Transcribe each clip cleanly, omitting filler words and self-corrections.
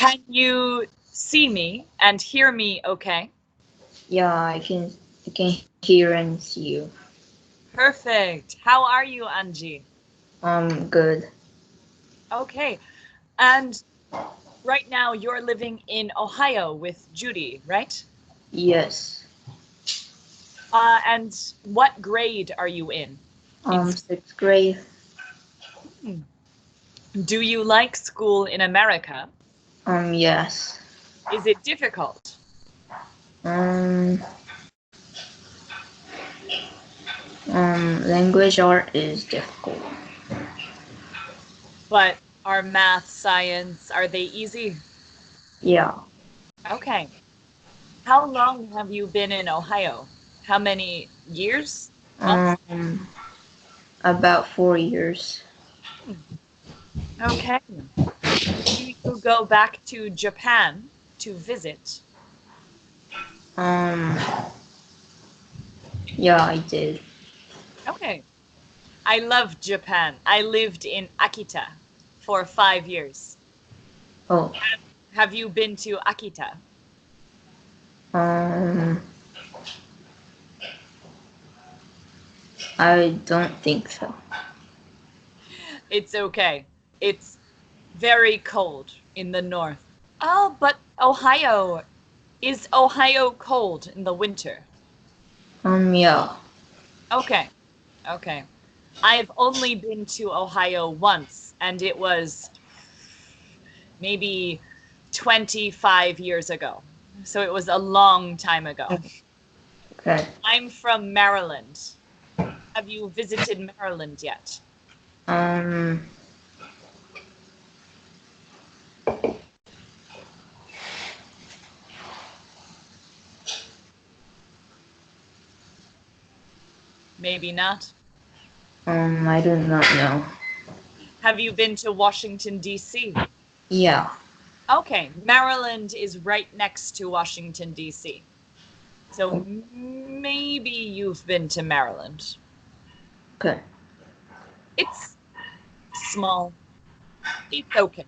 Can you see me and hear me okay? Yeah, I can hear and see you. Perfect. How are you, Angie? Good. Okay. And right now you're living in Ohio with Judy, right? Yes. And what grade are you in? 6th grade. Do you like school in America? Yes. Is it difficult? Language art is difficult. But are math, science, are they easy? Yeah. Okay. How long have you been in Ohio? How many years? Months? About 4 years. Okay. Do you go back to Japan to visit? Yeah, I did. Okay. I love Japan. I lived in Akita for 5 years. Oh. Have you been to Akita? I don't think so. It's okay. It's very cold in the north. Oh, but Ohio. Is Ohio cold in the winter? Yeah. Okay. Okay. I've only been to Ohio once, and it was maybe 25 years ago. So it was a long time ago. Okay. I'm from Maryland. Have you visited Maryland yet? Maybe not. I do not know. Have you been to Washington, D.C.? Yeah. Okay, Maryland is right next to Washington, D.C. So maybe you've been to Maryland. Okay. It's small. It's okay.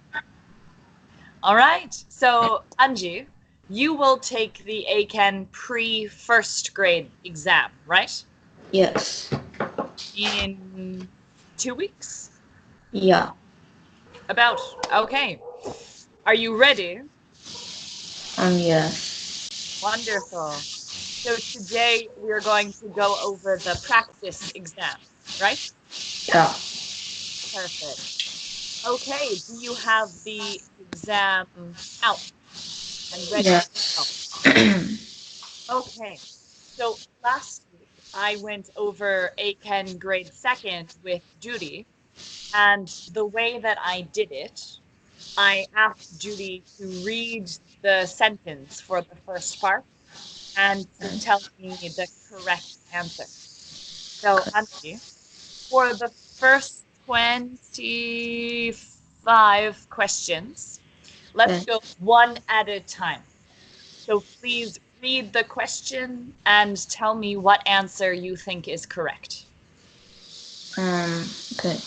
All right. So, Anji, you will take the ACAN pre-first grade exam, right? Yes. In 2 weeks? Yeah. About. Okay. Are you ready? Yes. Wonderful. So today we're going to go over the practice exam, right? Yeah. Perfect. Okay, do you have the exam out and ready to go? Yes. Okay, so last week I went over ACAN grade 2nd with Judy, and the way that I did it, I asked Judy to read the sentence for the first part and to tell me the correct answer. So, Anthony, for the first 25 questions, let's go one at a time. So please read the question and tell me what answer you think is correct. Okay.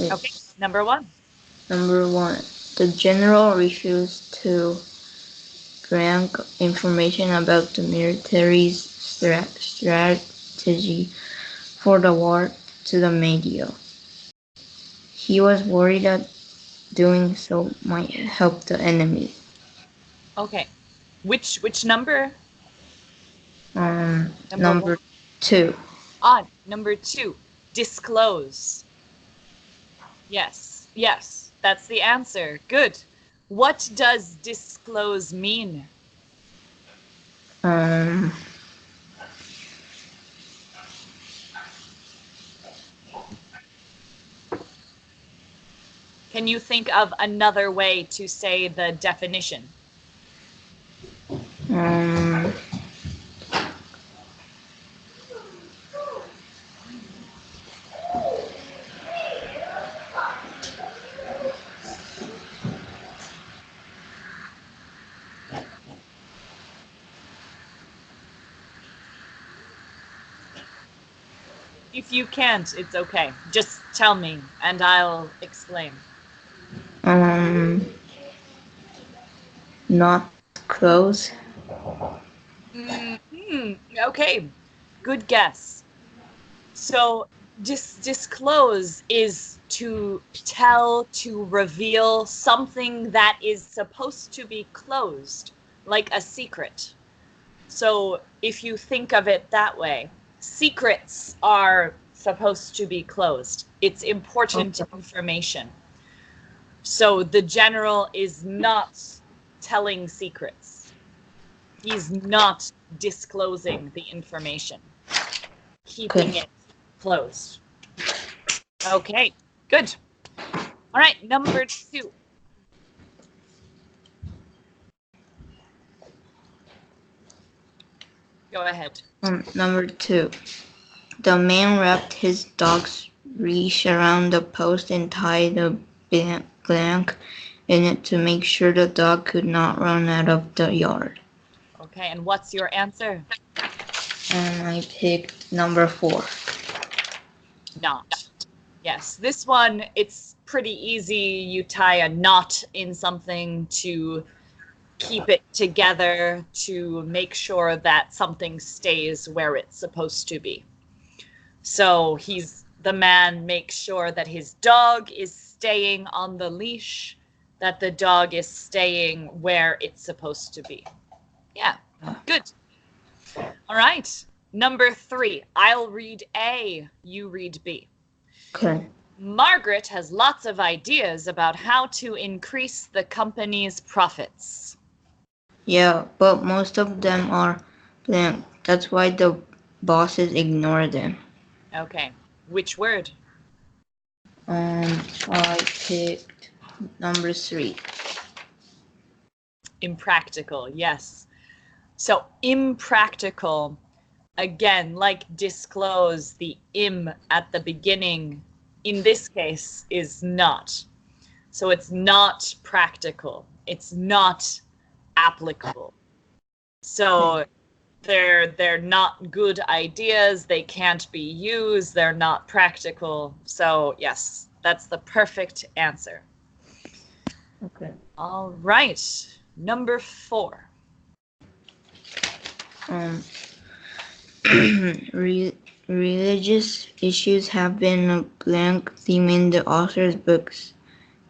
Okay, number one. Number 1. The general refused to grant information about the military's strategy for the war to the media. He was worried that doing so might help the enemy. Okay. Which number? Number 2. Number 2. Disclose. Yes, that's the answer. Good. What does disclose mean? Can you think of another way to say the definition? If you can't, it's okay. Just tell me and I'll explain. Not close. Okay, good guess. So disclose is to tell, to reveal something that is supposed to be closed, like a secret. So if you think of it that way, secrets are supposed to be closed. It's important information. So the general is not telling secrets. He's not disclosing the information, keeping it closed. Okay, good. All right, number 2. Go ahead. Number 2. The man wrapped his dog's leash around the post and tied a blank in it to make sure the dog could not run out of the yard. Okay, and what's your answer? And I picked number 4. Not. Yes, this one, it's pretty easy. You tie a knot in something to keep it together, to make sure that something stays where it's supposed to be. So the man makes sure that his dog is staying on the leash, that the dog is staying where it's supposed to be. Yeah, good. All right, number 3. I'll read A, you read B. Okay. Margaret has lots of ideas about how to increase the company's profits. Yeah, but most of them are blank. That's why the bosses ignore them. Okay, which word? I picked number 3. Impractical, yes. So impractical, again, like disclose, the im at the beginning, in this case, is not. So it's not practical. It's not applicable. So they're not good ideas. They can't be used. They're not practical. So yes, that's the perfect answer. Okay. All right, number 4. Religious issues have been a blank theme in the author's books.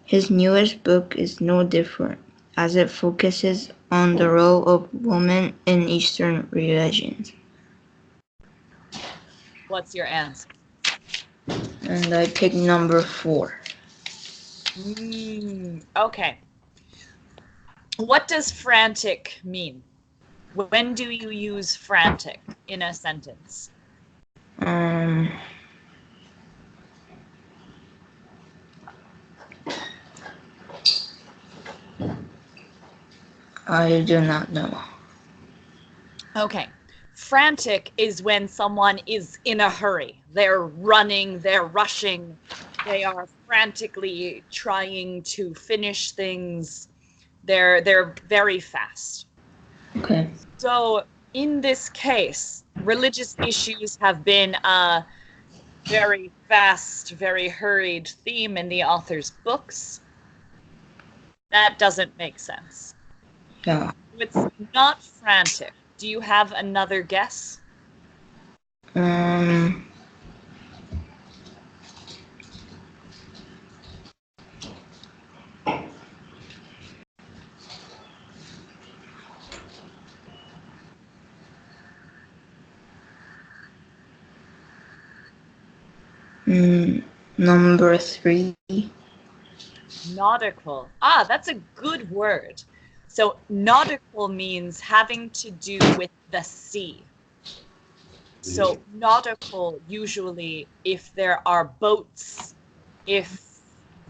His newest book is no different, as it focuses on the role of women in Eastern religions. What's your answer? And I picked number 4. Okay. What does frantic mean? When do you use frantic in a sentence? I do not know. Okay. Frantic is when someone is in a hurry. They're running, they're rushing, they are frantically trying to finish things. They're very fast. Okay. So in this case, religious issues have been a very fast, very hurried theme in the author's books. That doesn't make sense. Yeah. It's not frantic. Do you have another guess? Number 3. Nautical. Ah, that's a good word. So nautical means having to do with the sea. So nautical, usually, if there are boats, if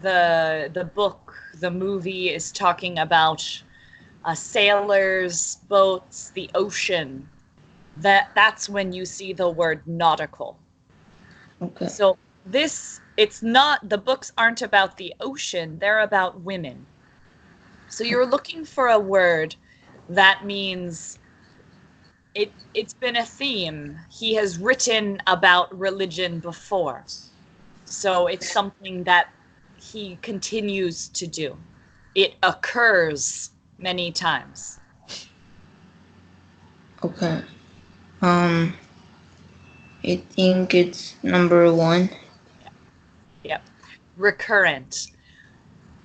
the book, the movie is talking about sailors, boats, the ocean, that's when you see the word nautical. Okay. So it's not, the books aren't about the ocean, they're about women. So you're looking for a word that means It's been a theme. He has written about religion before. So it's something that he continues to do. It occurs many times. Okay. I think it's number 1. Yep. Recurrent.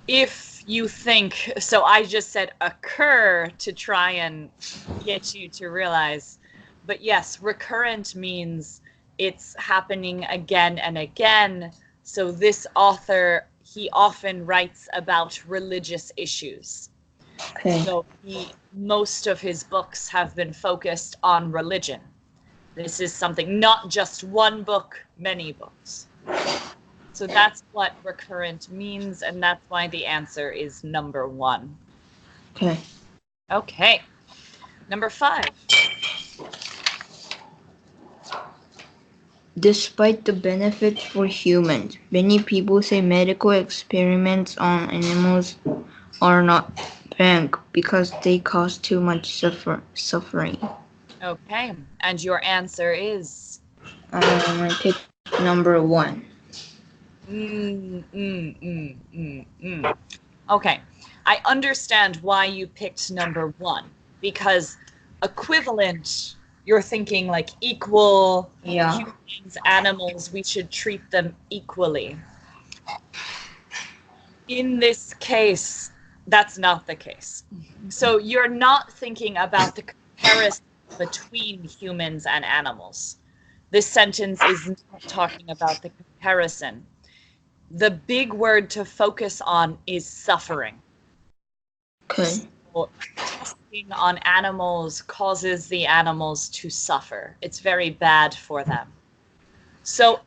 If you think, so I just said occur to try and get you to realize, but yes, recurrent means it's happening again and again. So this author, he often writes about religious issues. Okay. So most of his books have been focused on religion. This is something, not just one book, many books. So that's what recurrent means, and that's why the answer is number 1. Okay. Okay. Number 5. Despite the benefits for humans, many people say medical experiments on animals are not banned because they cause too much suffering. Okay. And your answer is? I pick number 1. Okay. I understand why you picked number 1, because equivalent, you're thinking like equal. Yeah. Humans, animals, we should treat them equally. In this case, that's not the case. So you're not thinking about the comparison between humans and animals. This sentence is not talking about the comparison. The big word to focus on is suffering. Okay. So testing on animals causes the animals to suffer. It's very bad for them. So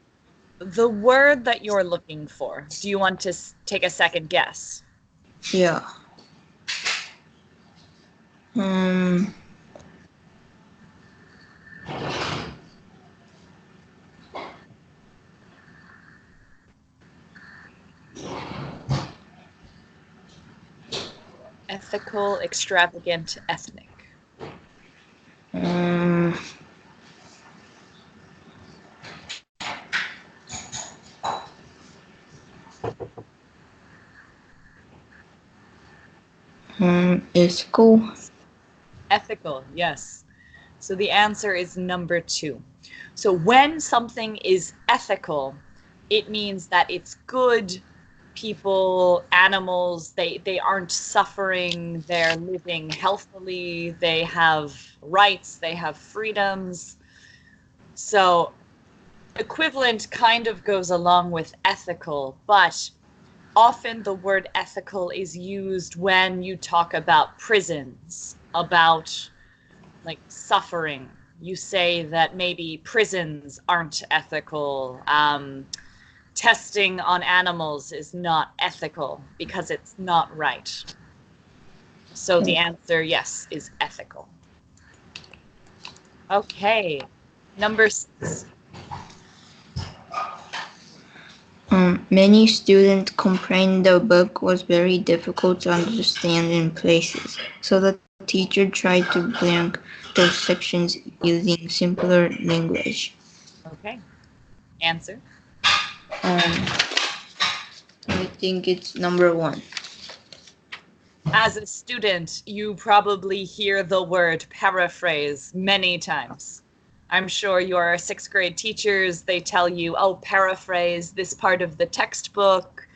the word that you're looking for, do you want to take a second guess? Yeah. Ethical, extravagant, ethnic. Ethical. Ethical, yes. So the answer is number 2. So when something is ethical, it means that it's good. People, animals, they aren't suffering, they're living healthily, they have rights, they have freedoms. So equivalent kind of goes along with ethical, but often the word ethical is used when you talk about prisons, about like suffering. You say that maybe prisons aren't ethical. Testing on animals is not ethical because it's not right. So the answer, yes, is ethical. Okay, number 6. Many students complained the book was very difficult to understand in places, so the teacher tried to blank those sections using simpler language. Okay, answer? I think it's number 1. As a student, you probably hear the word paraphrase many times. I'm sure your 6th grade teachers, they tell you, oh, paraphrase this part of the textbook,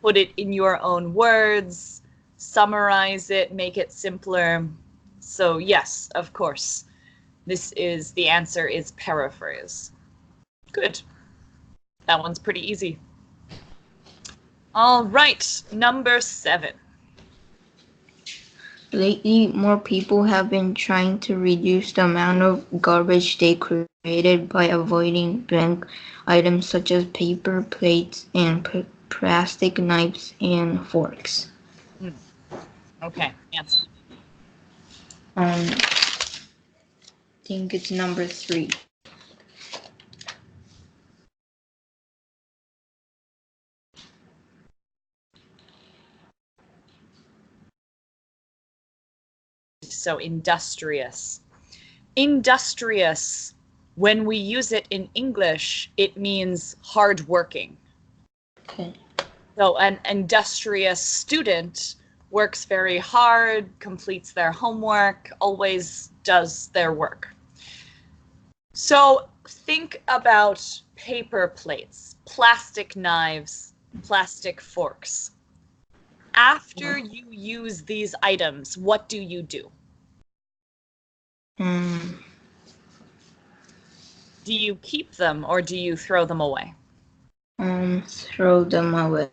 put it in your own words, summarize it, make it simpler. So yes, of course, the answer is paraphrase. Good. That one's pretty easy. All right, number 7. Lately, more people have been trying to reduce the amount of garbage they created by avoiding blank items such as paper plates and plastic knives and forks. Okay, answer. I think it's number 3. So industrious. Industrious, when we use it in English, it means hardworking. Okay. So an industrious student works very hard, completes their homework, always does their work. So think about paper plates, plastic knives, plastic forks. After you use these items, what do you do? Do you keep them or do you throw them away? Throw them away.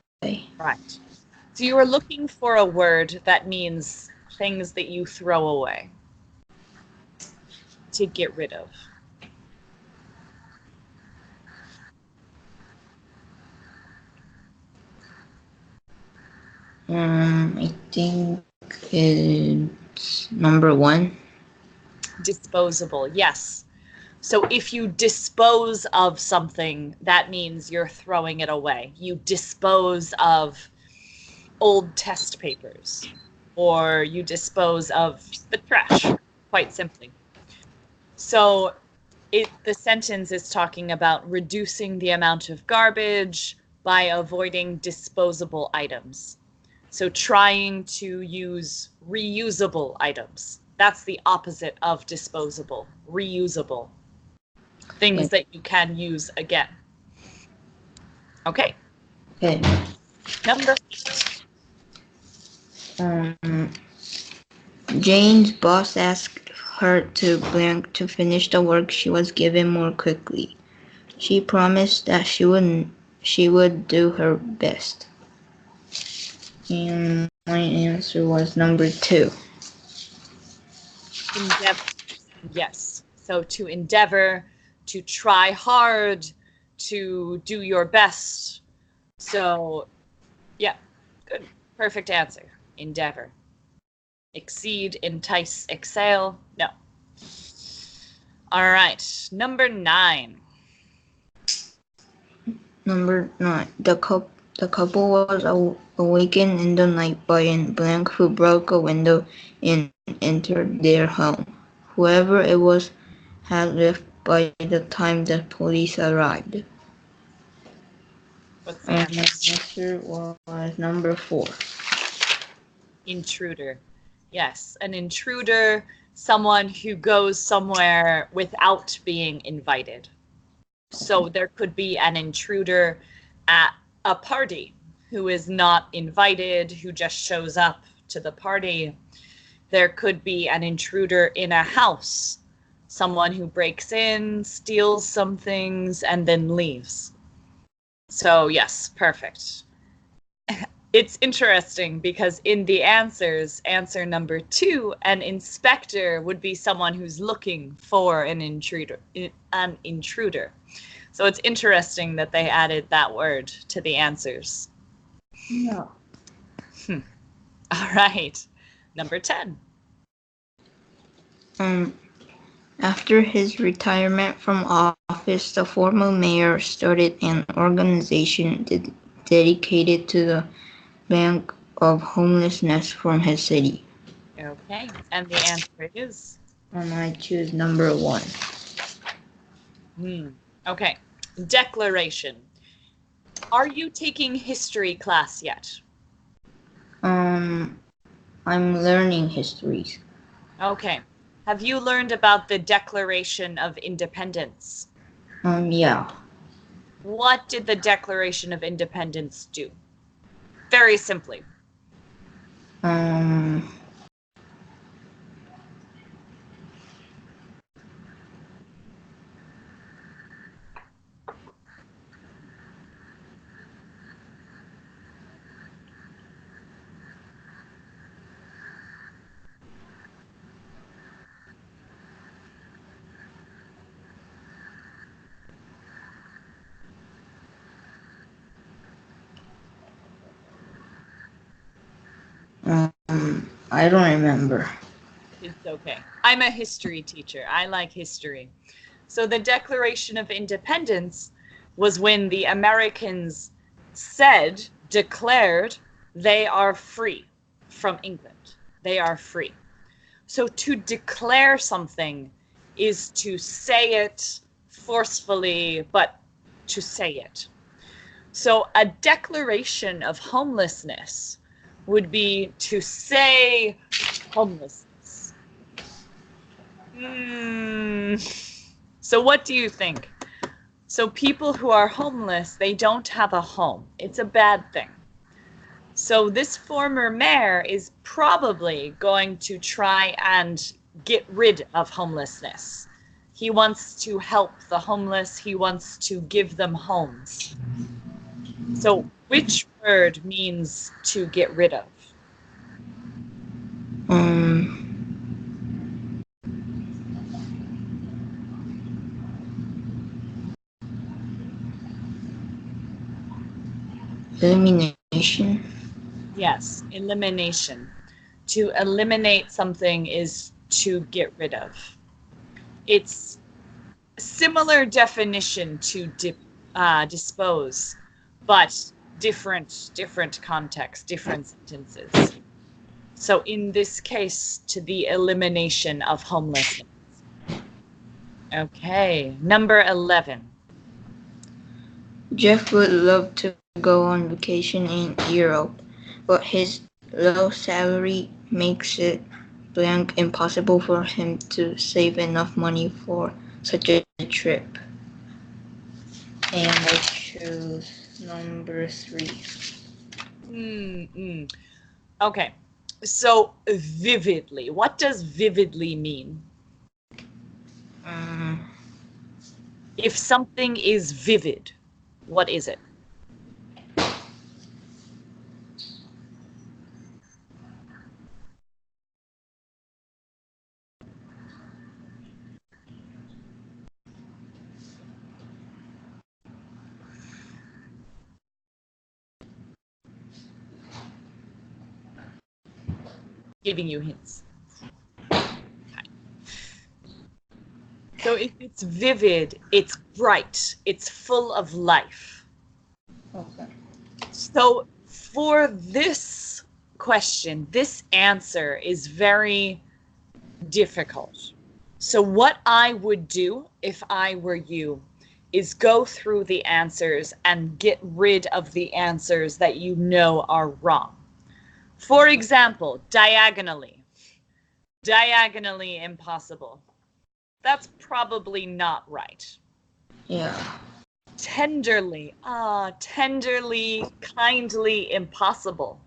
Right. So you are looking for a word that means things that you throw away, to get rid of. I think it's number 1. Disposable, yes. So if you dispose of something, that means you're throwing it away. You dispose of old test papers, or you dispose of the trash, quite simply. So the sentence is talking about reducing the amount of garbage by avoiding disposable items. So trying to use reusable items. That's the opposite of disposable, reusable. Things that you can use again. Okay. Okay. Number 8. Jane's boss asked her to finish the work she was given more quickly. She promised that she would do her best. And my answer was number 2. Endeavor. Yes. So to endeavor, to try hard, to do your best. So, yeah, good. Perfect answer. Endeavor. Exceed, entice, excel. No. All right. Number 9. Number 9. The couple was awakened in the night by a blank who broke a window and entered their home. Whoever it was had left by the time the police arrived. What's the answer? My answer was number 4. Intruder. Yes, an intruder, someone who goes somewhere without being invited. So there could be an intruder at a party who is not invited, who just shows up to the party. There could be an intruder in a house, someone who breaks in, steals some things, and then leaves. So yes, perfect. It's interesting because in the answers, answer number 2, an inspector would be someone who's looking for an intruder. So it's interesting that they added that word to the answers. Yeah. All right. Number 10. After his retirement from office, the former mayor started an organization dedicated to the ban of homelessness from his city. Okay, and the answer is? I choose number 1. Okay, declaration. Are you taking history class yet? I'm learning histories. Okay. Have you learned about the Declaration of Independence? Yeah. What did the Declaration of Independence do? Very simply. I don't remember. It's okay. I'm a history teacher. I like history. So the Declaration of Independence was when the Americans declared they are free from England. They are free. So to declare something is to say it forcefully, but to say it. So a declaration of homelessness would be to say homelessness. So what do you think? So people who are homeless, they don't have a home. It's a bad thing. So this former mayor is probably going to try and get rid of homelessness. He wants to help the homeless. He wants to give them homes. So which word means to get rid of? Elimination. Yes, elimination. To eliminate something is to get rid of. It's similar definition to dispose, but different context, different sentences. So in this case, to the elimination of homelessness. Okay, number 11. Jeff would love to go on vacation in Europe, but his low salary makes it blank impossible for him to save enough money for such a trip. And I choose number 3. Okay, so vividly. What does vividly mean? If something is vivid, what is it? Giving you hints. So if it's vivid, it's bright, it's full of life. Okay. So for this question, this answer is very difficult. So what I would do if I were you is go through the answers and get rid of the answers that you know are wrong. For example, diagonally. Diagonally impossible. That's probably not right. Yeah. Tenderly. Tenderly, kindly impossible.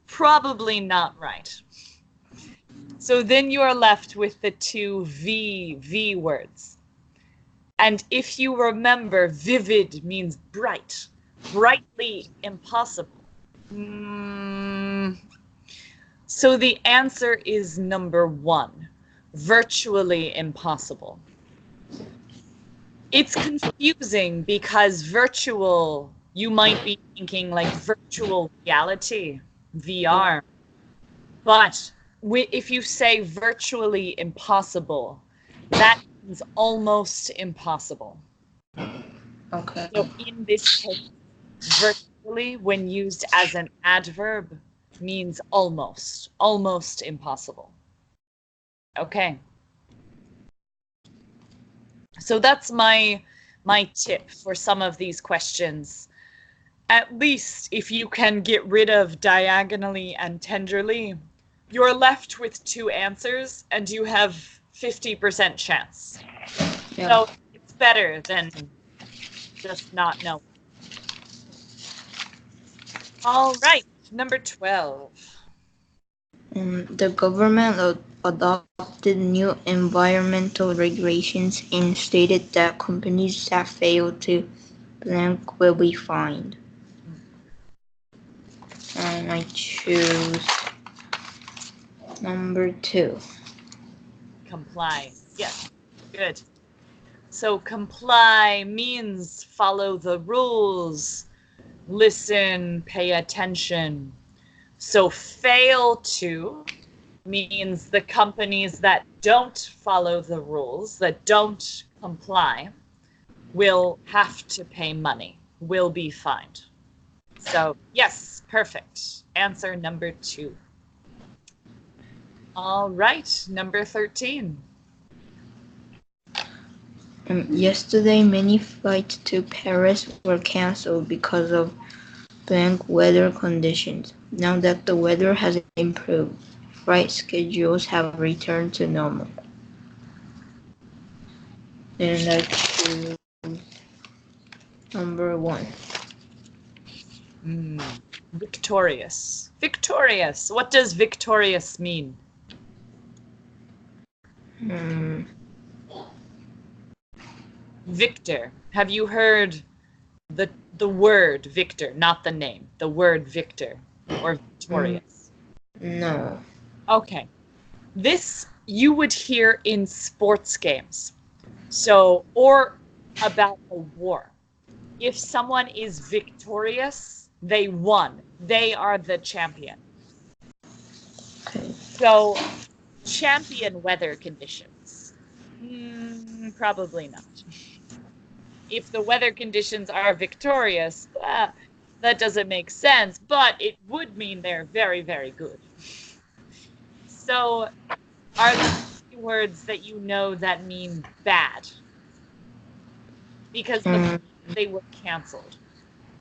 Probably not right. So then you are left with the two V words. And if you remember, vivid means bright. Brightly impossible. So the answer is number 1. Virtually impossible. It's confusing because virtual, you might be thinking like virtual reality, VR. But if you say virtually impossible, that means almost impossible. Okay. So in this case, virtually, when used as an adverb, means almost impossible. Okay. So that's my tip for some of these questions. At least if you can get rid of diagonally and tenderly, you're left with 2 answers and you have 50% chance. Yeah. So it's better than just not knowing. All right, number 12. The government adopted new environmental regulations and stated that companies that fail to blank will be fined. And I choose number 2. Comply. Yes, good. So comply means follow the rules, listen, pay attention. So fail to means the companies that don't follow the rules, that don't comply, will have to pay money, will be fined. So yes, perfect. Answer number 2. All right, number 13. Yesterday, many flights to Paris were cancelled because of blank weather conditions. Now that the weather has improved, flight schedules have returned to normal. And I choose number 1. Victorious. Victorious. What does victorious mean? Victor. Have you heard the word victor, not the name, the word victor or victorious? No. Okay. This you would hear in sports games. So, or about a war. If someone is victorious, they won. They are the champion. Okay. So, champion weather conditions. Probably not. If the weather conditions are victorious, that doesn't make sense, but it would mean they're very, very good. So, are there words that you know that mean bad? Because they were canceled.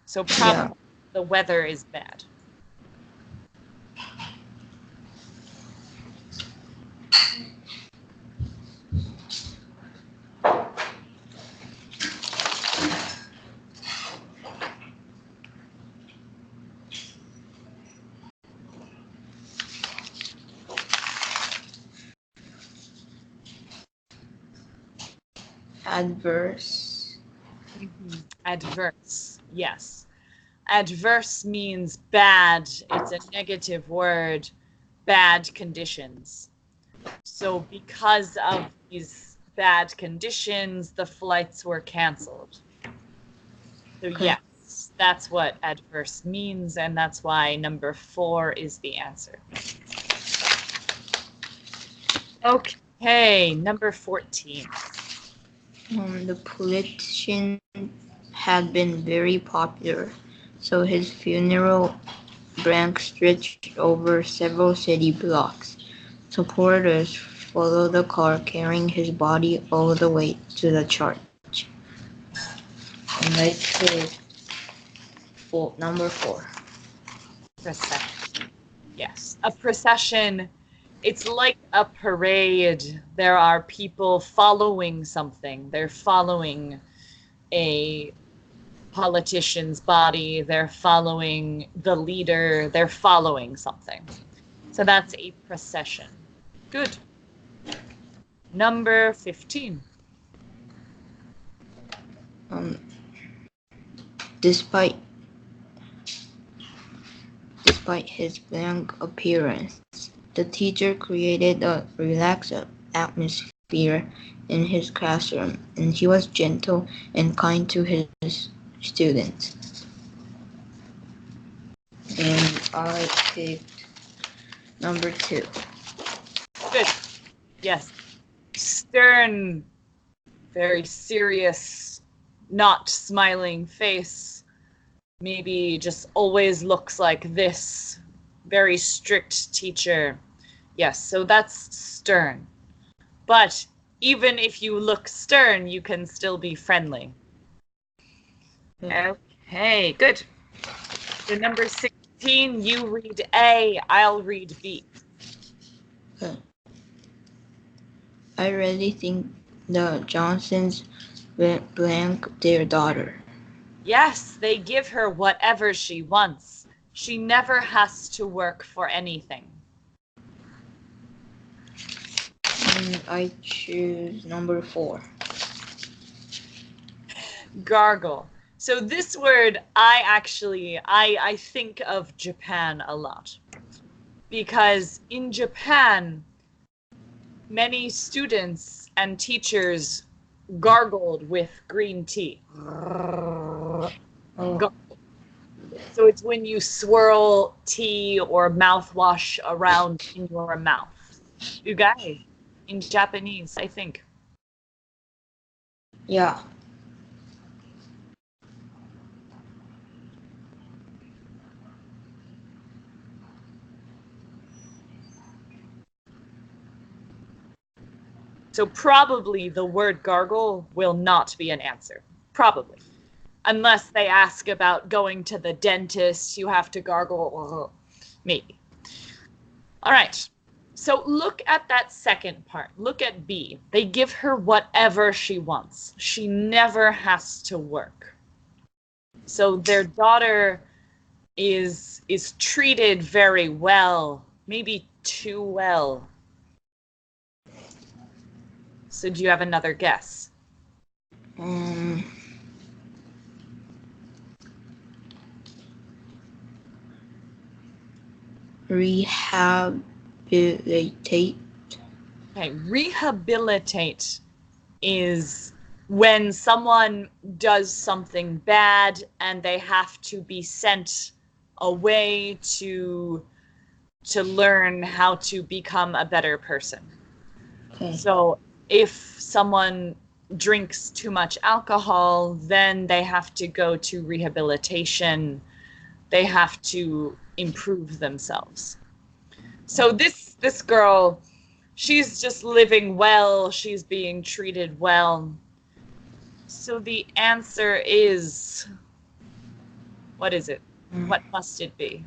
So probably the weather is bad. Adverse. Adverse, yes. Adverse means bad. It's a negative word. Bad conditions. So because of these bad conditions, the flights were canceled. So yes, that's what adverse means, and that's why number 4 is the answer. Okay, number 14. The politician had been very popular, so his funeral branch stretched over several city blocks. Supporters followed the car carrying his body all the way to the church. And I chose number 4. Procession. Yes, a procession. It's like a parade. There are people following something. They're following a politician's body. They're following the leader. They're following something. So that's a procession. Good. Number 15. Despite his blank appearance, the teacher created a relaxed atmosphere in his classroom, and he was gentle and kind to his students. And I picked number 2. Good. Yes. Stern, very serious, not smiling face. Maybe just always looks like this. Very strict teacher. Yes, so that's stern. But even if you look stern, you can still be friendly. Okay, good. So number 16, you read A, I'll read B. Okay. I really think the Johnsons blank their daughter. Yes, they give her whatever she wants. She never has to work for anything. And I choose number 4. Gargle. So this word, I think of Japan a lot. Because in Japan, many students and teachers gargled with green tea. Gargle. So it's when you swirl tea or mouthwash around in your mouth. Ugai in Japanese, I think. Yeah. So probably the word gargle will not be an answer. Probably. Unless they ask about going to the dentist, you have to gargle. Maybe. All right. So look at that second part. Look at B. They give her whatever she wants. She never has to work. So their daughter is treated very well, maybe too well. So do you have another guess? Rehabilitate. Okay, rehabilitate is when someone does something bad and they have to be sent away to learn how to become a better person. Okay. So if someone drinks too much alcohol, then they have to go to rehabilitation. They have to improve themselves. So this girl, she's just living well. She's being treated well. So the answer is, what is it? What must it be?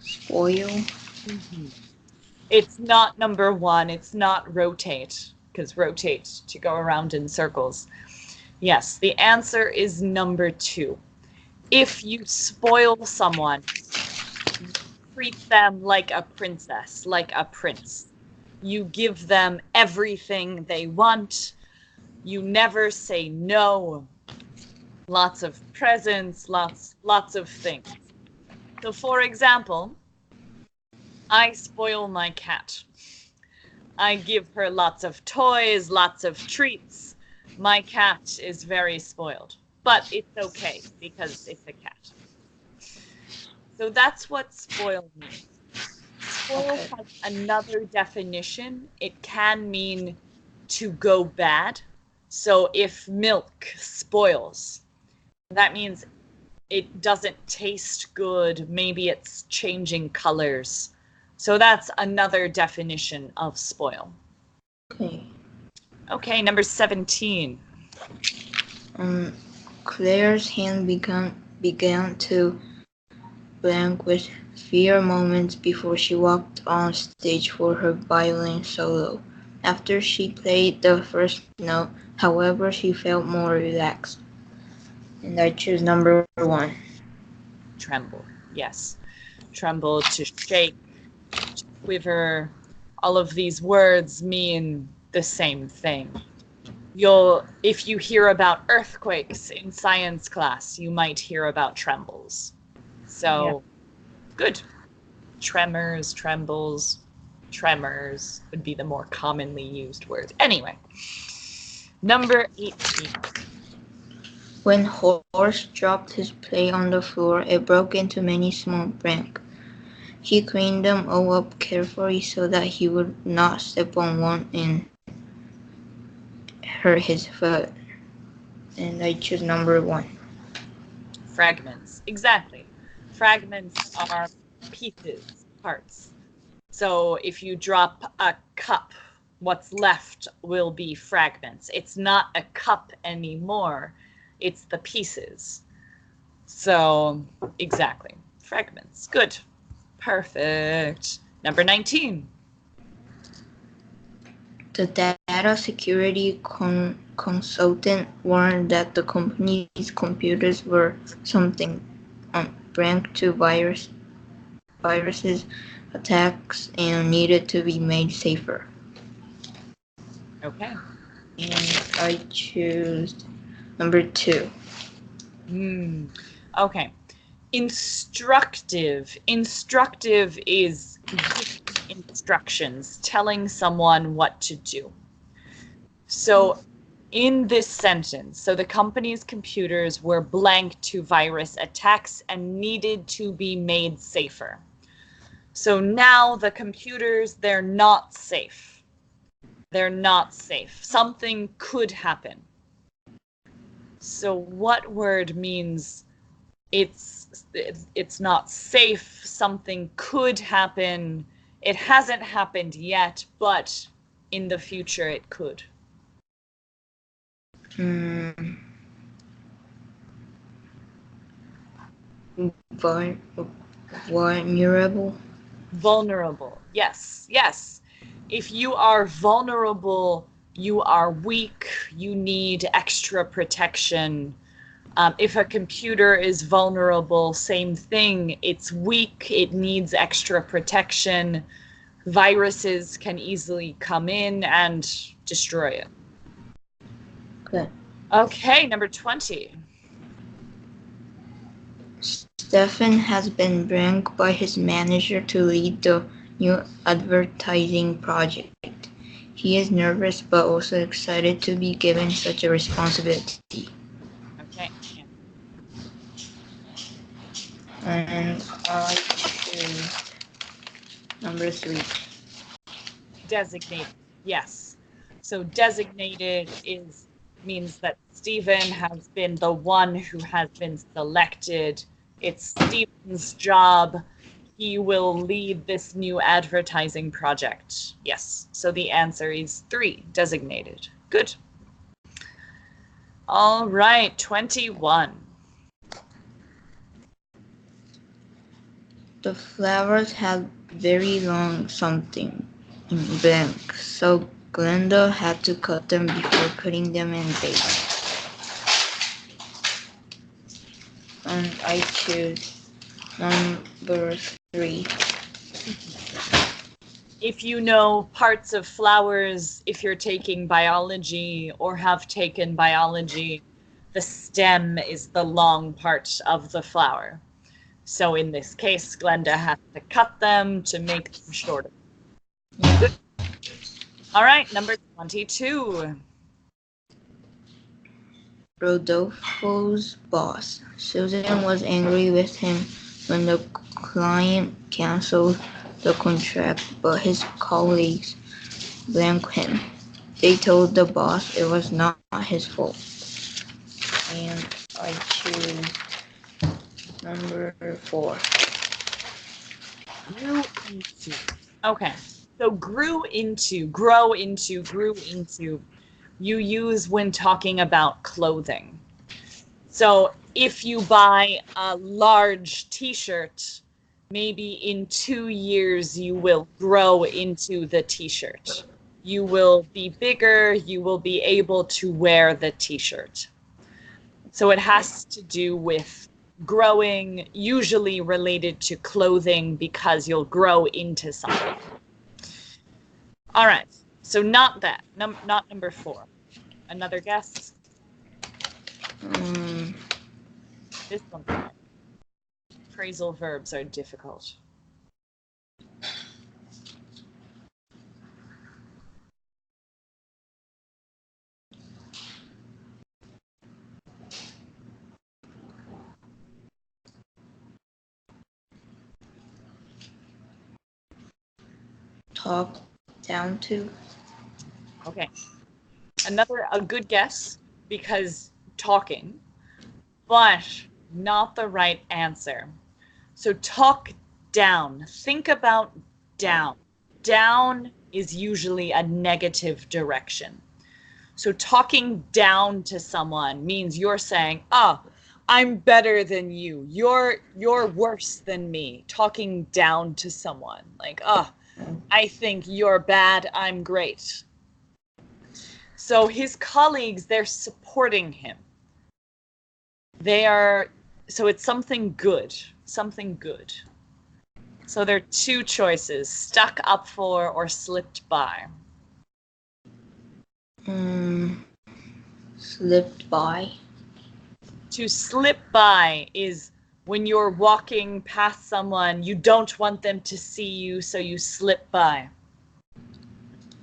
Spoil. It's not number one. It's not rotate, because rotate to go around in circles. Yes, the answer is number 2. If you spoil someone, you treat them like a princess, like a prince. You give them everything they want. You never say no. Lots of presents, lots of things. So for example, I spoil my cat. I give her lots of toys, lots of treats. My cat is very spoiled, but it's okay because it's a cat. So that's what spoil means. Spoil has another definition. It can mean to go bad. So if milk spoils, that means it doesn't taste good. Maybe it's changing colors. So that's another definition of spoil. Okay. Okay, number 17. Claire's hand began to blank with fear moments before she walked on stage for her violin solo. After she played the first note, however, she felt more relaxed. And I choose number 1. Tremble, yes. Tremble, to shake, to quiver. All of these words mean the same thing. If you hear about earthquakes in science class, you might hear about trembles. So, good. Tremors, trembles, tremors would be the more commonly used word. Anyway, number 18. When Horse dropped his plate on the floor, it broke into many small blanks. He cleaned them all up carefully so that he would not step on one and hurt his foot. And I choose number 1. Fragments, exactly. Fragments are pieces, parts. So if you drop a cup, what's left will be fragments. It's not a cup anymore. It's the pieces. So, exactly. Fragments. Good. Perfect. Number 19. The data security consultant warned that the company's computers were something prone to viruses, attacks, and needed to be made safer. Okay. And I choose number 2. Okay. Instructive. Instructive is instructions, telling someone what to do. So in this sentence, so the company's computers were blank to virus attacks and needed to be made safer. So now the computers, they're not safe. They're not safe. Something could happen. So what word means it's not safe, something could happen, it hasn't happened yet, but in the future it could? Vulnerable. Vulnerable. Yes, yes. If you are vulnerable, you are weak, you need extra protection. If a computer is vulnerable, same thing. It's weak, it needs extra protection. Viruses can easily come in and destroy it. Good. Okay, number 20. Stefan has been ranked by his manager to lead the new advertising project. He is nervous but also excited to be given such a responsibility. Okay. And I choose number 3. Designated. Yes. So designated means that Stephen has been the one who has been selected. It's Stephen's job. He will lead this new advertising project. Yes. So the answer is 3, designated. Good. All right, 21. The flowers had very long something in blank, so Glenda had to cut them before putting them in vase. And I choose number 3. If you know parts of flowers, if you're taking biology or have taken biology, the stem is the long part of the flower. So in this case, Glenda has to cut them to make them shorter. Good. All right, number 22. Rodolfo's boss, Susan, was angry with him when the client canceled the contract, but his colleagues blamed him. They told the boss it was not his fault. And I choose number 4. Grew into. Okay, so grow into, you use when talking about clothing. So if you buy a large t-shirt, maybe in 2 years you will grow into the t-shirt. You will be bigger, you will be able to wear the t-shirt. So it has to do with growing, usually related to clothing because you'll grow into something. All right, so not that, not number 4. Another guess? This one's hard. Phrasal verbs are difficult. Talk down to. Okay. A good guess, because talking, but not the right answer. So talk down. Think about down. Down is usually a negative direction. So talking down to someone means you're saying, oh, I'm better than you. You're worse than me. Talking down to someone. Like, oh, I think you're bad, I'm great. So his colleagues, they're supporting him. So it's something good, something good. So there are 2 choices, stuck up for or slipped by. Slipped by. To slip by is when you're walking past someone, you don't want them to see you, so you slip by.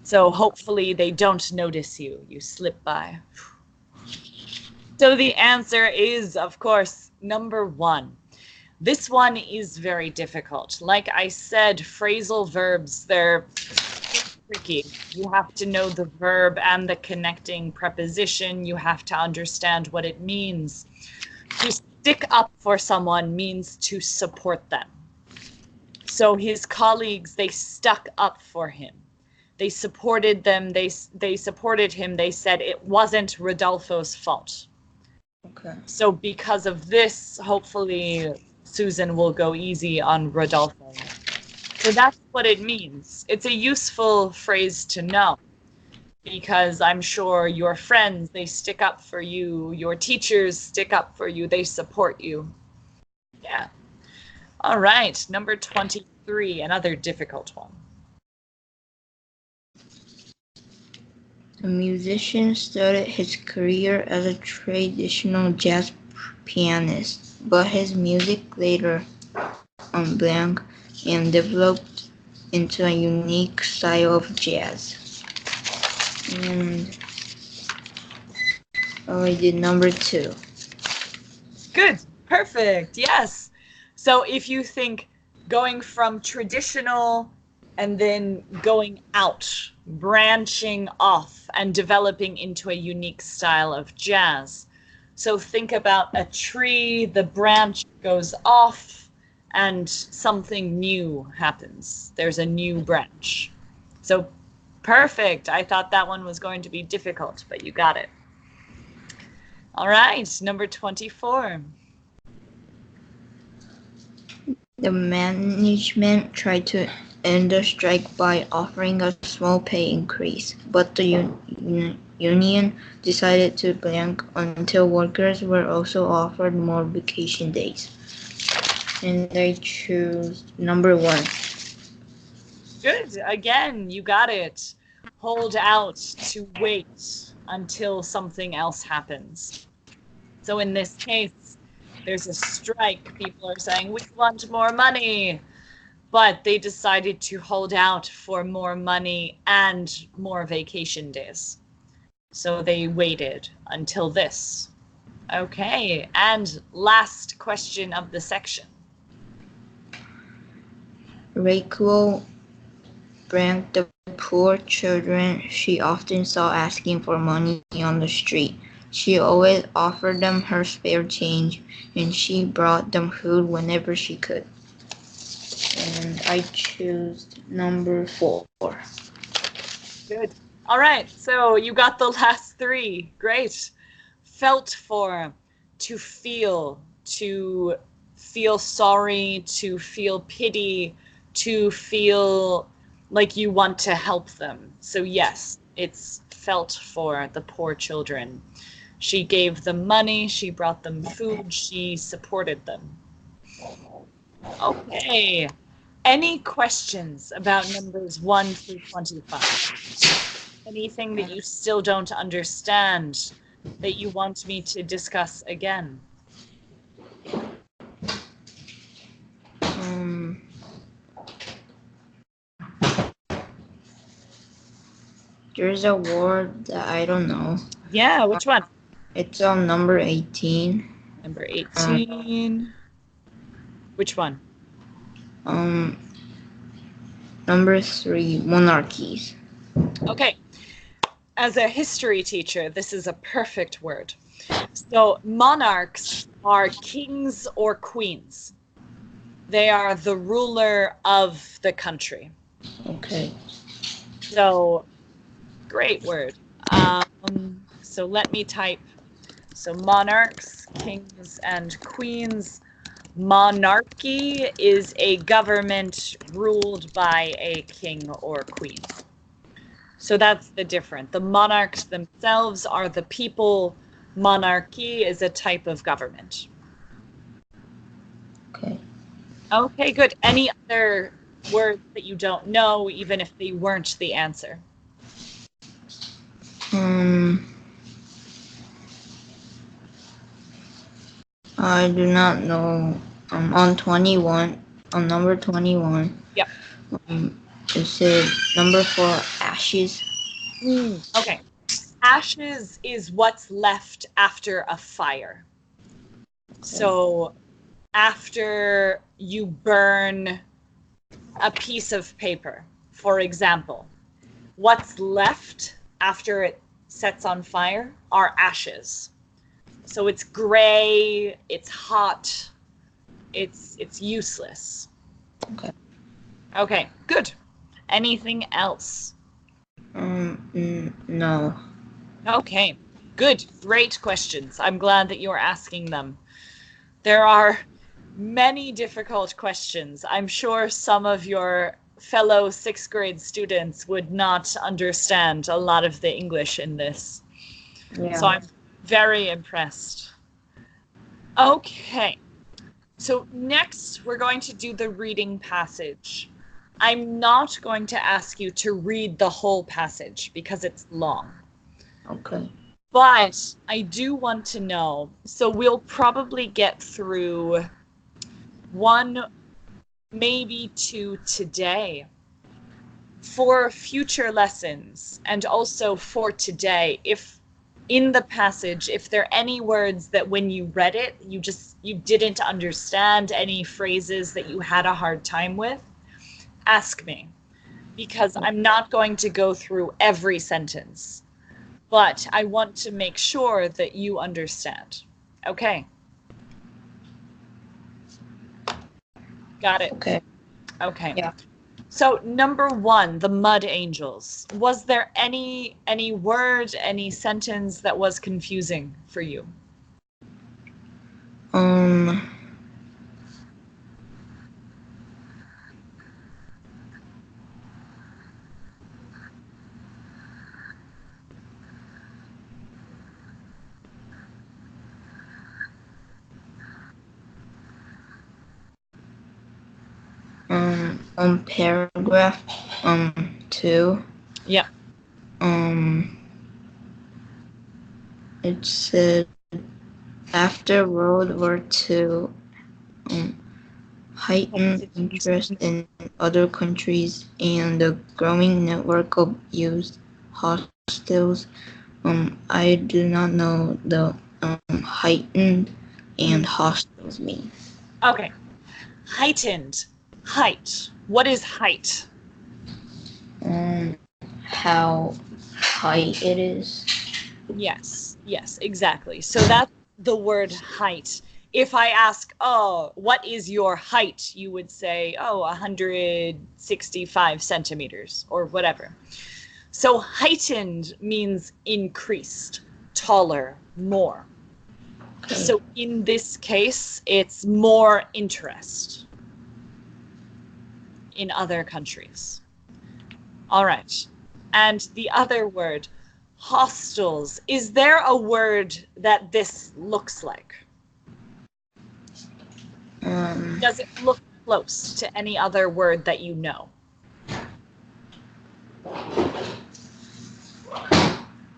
So hopefully they don't notice you. You slip by. So the answer is, of course, number 1. This one is very difficult. Like I said, phrasal verbs, they're tricky. You have to know the verb and the connecting preposition. You have to understand what it means. To stick up for someone means to support them. So his colleagues, they stuck up for him. They supported them. They supported him. They said it wasn't Rodolfo's fault. Okay. So because of this, hopefully Susan will go easy on Rodolfo. So that's what it means. It's a useful phrase to know because I'm sure your friends, they stick up for you. Your teachers stick up for you. They support you. Yeah. All right. Number 23, another difficult one. The musician started his career as a traditional jazz pianist, but his music later blank and developed into a unique style of jazz. And we did number 2. Good. Perfect. Yes. So if you think going from traditional and then going out, branching off and developing into a unique style of jazz. So think about a tree, the branch goes off and something new happens. There's a new branch. So perfect. I thought that one was going to be difficult, but you got it. All right, number 24. The management tried to end the strike by offering a small pay increase, but the union decided to blank until workers were also offered more vacation days. And I choose number 1. Good. Again, you got it. Hold out to wait until something else happens. So in this case, there's a strike. People are saying, we want more money. But they decided to hold out for more money and more vacation days. So they waited until this. Okay, and last question of the section. Rachel blanked the poor children she often saw asking for money on the street. She always offered them her spare change, and she brought them food whenever she could. And I choose number 4. Good. All right, so you got the last 3. Great. Felt for, to feel sorry, to feel pity, to feel like you want to help them. So yes, it's felt for the poor children. She gave them money, she brought them food, she supported them. Okay. Any questions about numbers 1 through 25? Anything that you still don't understand that you want me to discuss again? There's a word that I don't know. Yeah, which one? It's on number 18. Number 18. Which one? Number 3, monarchies. Okay. As a history teacher, this is a perfect word. So monarchs are kings or queens. They are the ruler of the country. Okay. So great word. So let me type. So monarchs, kings, and queens. Monarchy is a government ruled by a king or queen. So that's the difference. The monarchs themselves are the people. Monarchy is a type of government. Okay. Okay, good. Any other words that you don't know, even if they weren't the answer? I do not know. On 21, on number 21. Yep. It said number 4, ashes. Okay. Ashes is what's left after a fire. Okay. So after you burn a piece of paper, for example, what's left after it sets on fire are ashes. So it's gray, it's hot, it's useless. Okay. Okay, good. Anything else? No. Okay, good. Great questions. I'm glad that you're asking them. There are many difficult questions. I'm sure some of your fellow 6th grade students would not understand a lot of the English in this. Yeah. So I'm very impressed. Okay, so next we're going to do the reading passage. I'm not going to ask you to read the whole passage because it's long. Okay. But I do want to know, so we'll probably get through 1, maybe 2 today. For future lessons and also for today, if in the passage, if there are any words that when you read it, you didn't understand, any phrases that you had a hard time with, ask me, because I'm not going to go through every sentence, but I want to make sure that you understand. Okay. Got it? Okay. Okay. Yeah. So number 1, the mud angels. Was there any word, any sentence that was confusing for you? Paragraph 2. Yeah. It said after World War II, heightened interest in other countries and the growing network of used hostels. I do not know the heightened and hostels mean. Okay. Heightened. Height. What is height? How high it is. Yes, exactly. So that's the word height. If I ask, oh, what is your height? You would say, oh, 165 centimeters or whatever. So heightened means increased, taller, more. Okay. So in this case, it's more interest in other countries. All right. And the other word, hostels. Is there a word that this looks like? Does it look close to any other word that you know?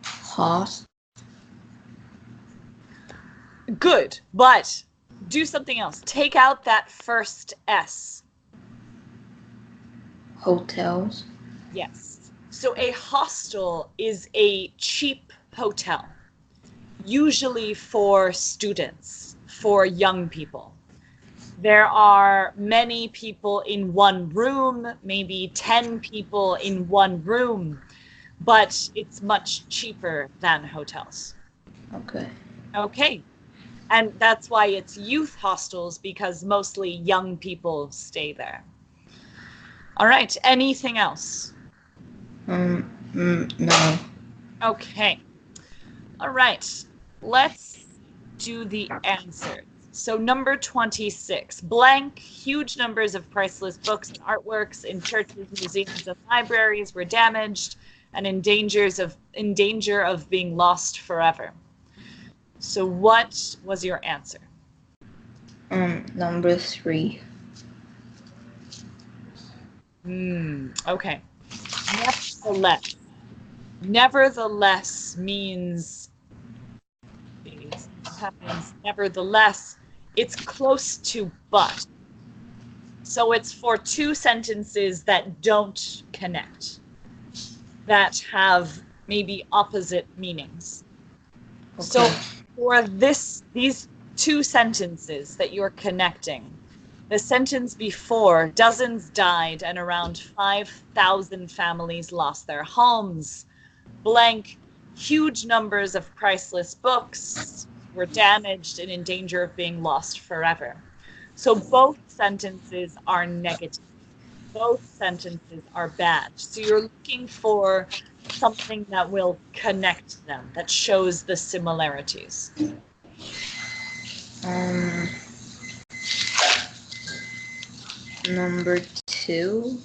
Host. Good, but do something else. Take out that first S. Hotels. Yes. So a hostel is a cheap hotel, usually for students, for young people. There are many people in one room, maybe 10 people in one room, but it's much cheaper than hotels. Okay. Okay. And that's why it's youth hostels, because mostly young people stay there. All right. Anything else? No. Okay. All right. Let's do the answers. So number 26, blank, huge numbers of priceless books and artworks in churches, museums, and libraries were damaged and in danger of being lost forever. So what was your answer? Number 3. Okay. Nevertheless. Nevertheless means nevertheless, it's close to but. So it's for 2 sentences that don't connect, that have maybe opposite meanings. Okay. So for these 2 sentences that you're connecting, The sentence before, dozens died and around 5,000 families lost their homes. Blank, huge numbers of priceless books were damaged and in danger of being lost forever. So both sentences are negative. Both sentences are bad. So you're looking for something that will connect them, that shows the similarities. Number 2.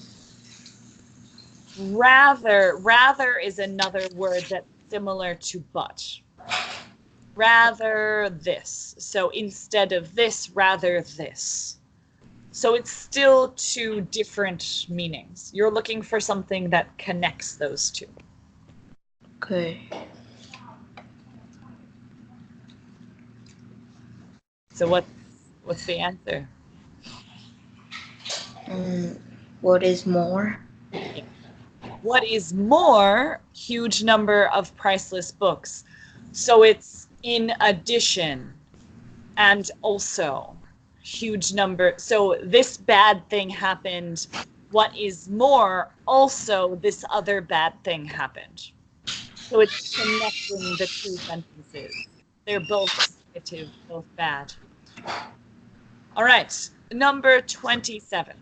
Rather is another word that's similar to but. Rather this. So instead of this, rather this. So it's still two different meanings. You're looking for something that connects those two. Okay. So what's the answer? What is more? What is more? Huge number of priceless books. So it's in addition and also huge number. So this bad thing happened. What is more? Also this other bad thing happened. So it's connecting the two sentences. They're both negative, both bad. All right, number 27.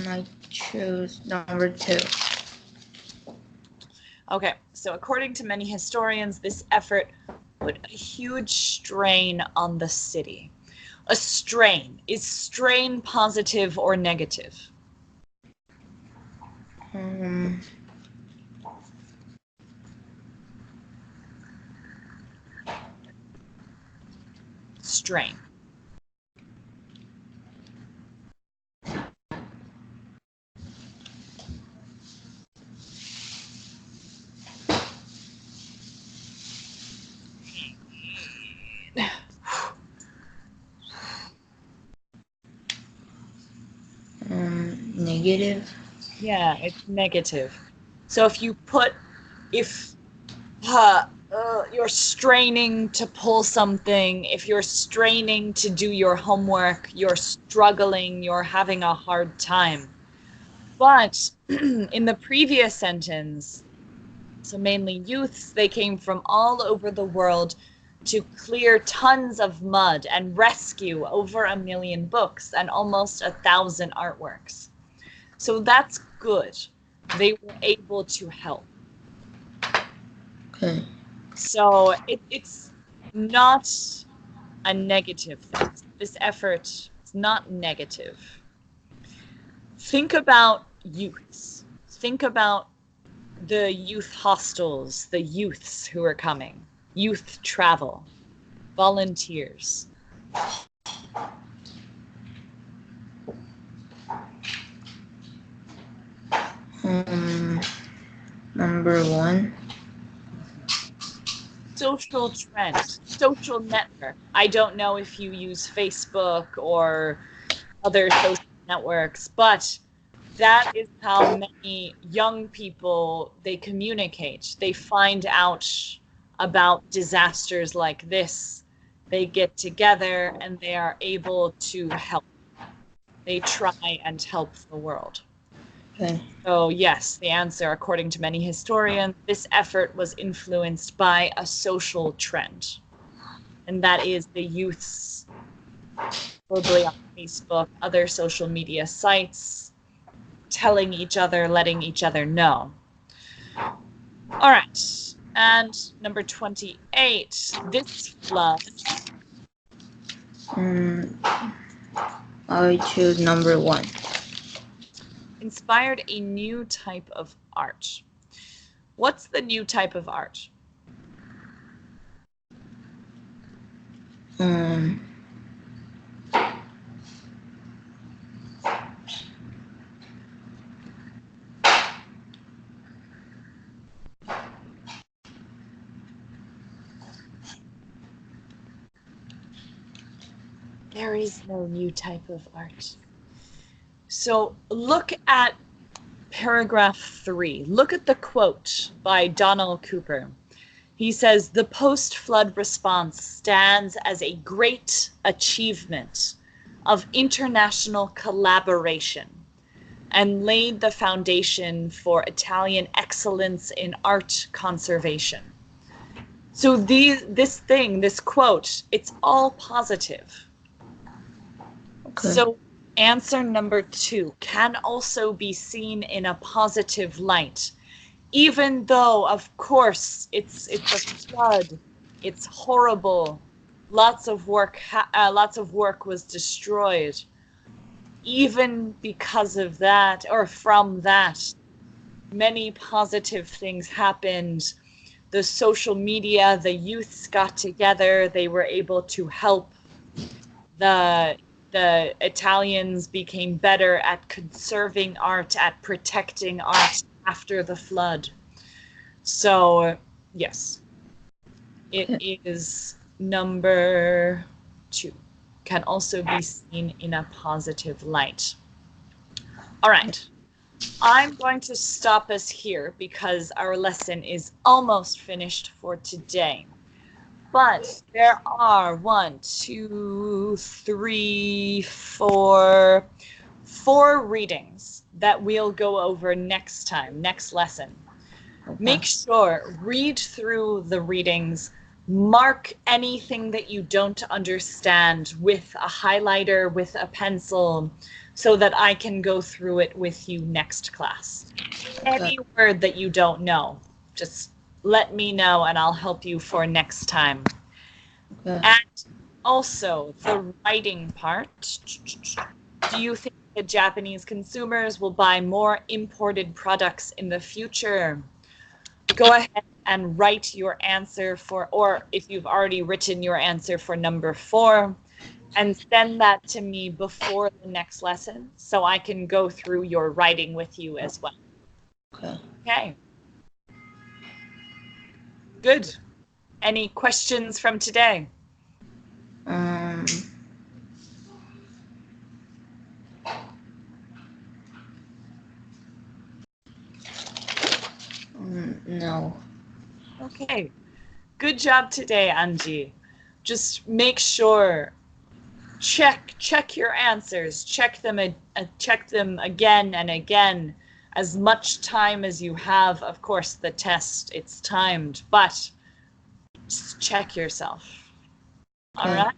I chose number 2. Okay, so according to many historians, this effort put a huge strain on the city. A strain. Is strain positive or negative? Strain. Negative. Yeah, it's negative. So if you put, if you're straining to pull something, if you're straining to do your homework, you're struggling, you're having a hard time. But in the previous sentence, so mainly youths, they came from all over the world to clear tons of mud and rescue over 1 million books and almost 1,000 artworks. So that's good. They were able to help. Okay. So it's not a negative thing. This effort is not negative. Think about youths. Think about the youth hostels, the youths who are coming, youth travel, volunteers. Number 1. Social trend, social network. I don't know if you use Facebook or other social networks, but that is how many young people, they communicate. They find out about disasters like this. They get together and they are able to help. They try and help the world. Okay. So yes, the answer, according to many historians, this effort was influenced by a social trend. And that is the youths, probably on Facebook, other social media sites, telling each other, letting each other know. All right, and number 28, this flood. I choose number 1. Inspired a new type of art. What's the new type of art? There is no new type of art. So look at paragraph 3. Look at the quote by Donald Cooper. He says, the post-flood response stands as a great achievement of international collaboration and laid the foundation for Italian excellence in art conservation. So this quote, it's all positive. Okay. So answer number 2 can also be seen in a positive light, even though, of course, it's a flood, it's horrible, lots of work was destroyed. Even because of that, or from that, many positive things happened. The social media, the youths got together, they were able to help. The Italians became better at conserving art, at protecting art after the flood. So, yes, it is number 2. Can also be seen in a positive light. All right. I'm going to stop us here because our lesson is almost finished for today. But there are 4 readings that we'll go over next time, next lesson. Okay. Make sure, read through the readings, mark anything that you don't understand with a highlighter, with a pencil, so that I can go through it with you next class. Any word that you don't know, just let me know and I'll help you for next time. Okay. And also the writing part. Do you think that Japanese consumers will buy more imported products in the future? Go ahead and write your answer for, or if you've already written your answer for number 4, and send that to me before the next lesson so I can go through your writing with you as well. Okay. Okay. Good. Any questions from today? No. Okay. Good job today, Anji. Just make sure, check your answers, check them again and again. As much time as you have. Of course, the test, it's timed, but just check yourself. Okay. All right.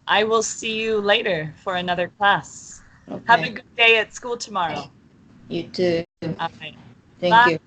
I will see you later for another class. Okay. Have a good day at school tomorrow. You too. All right. Thank Bye. you.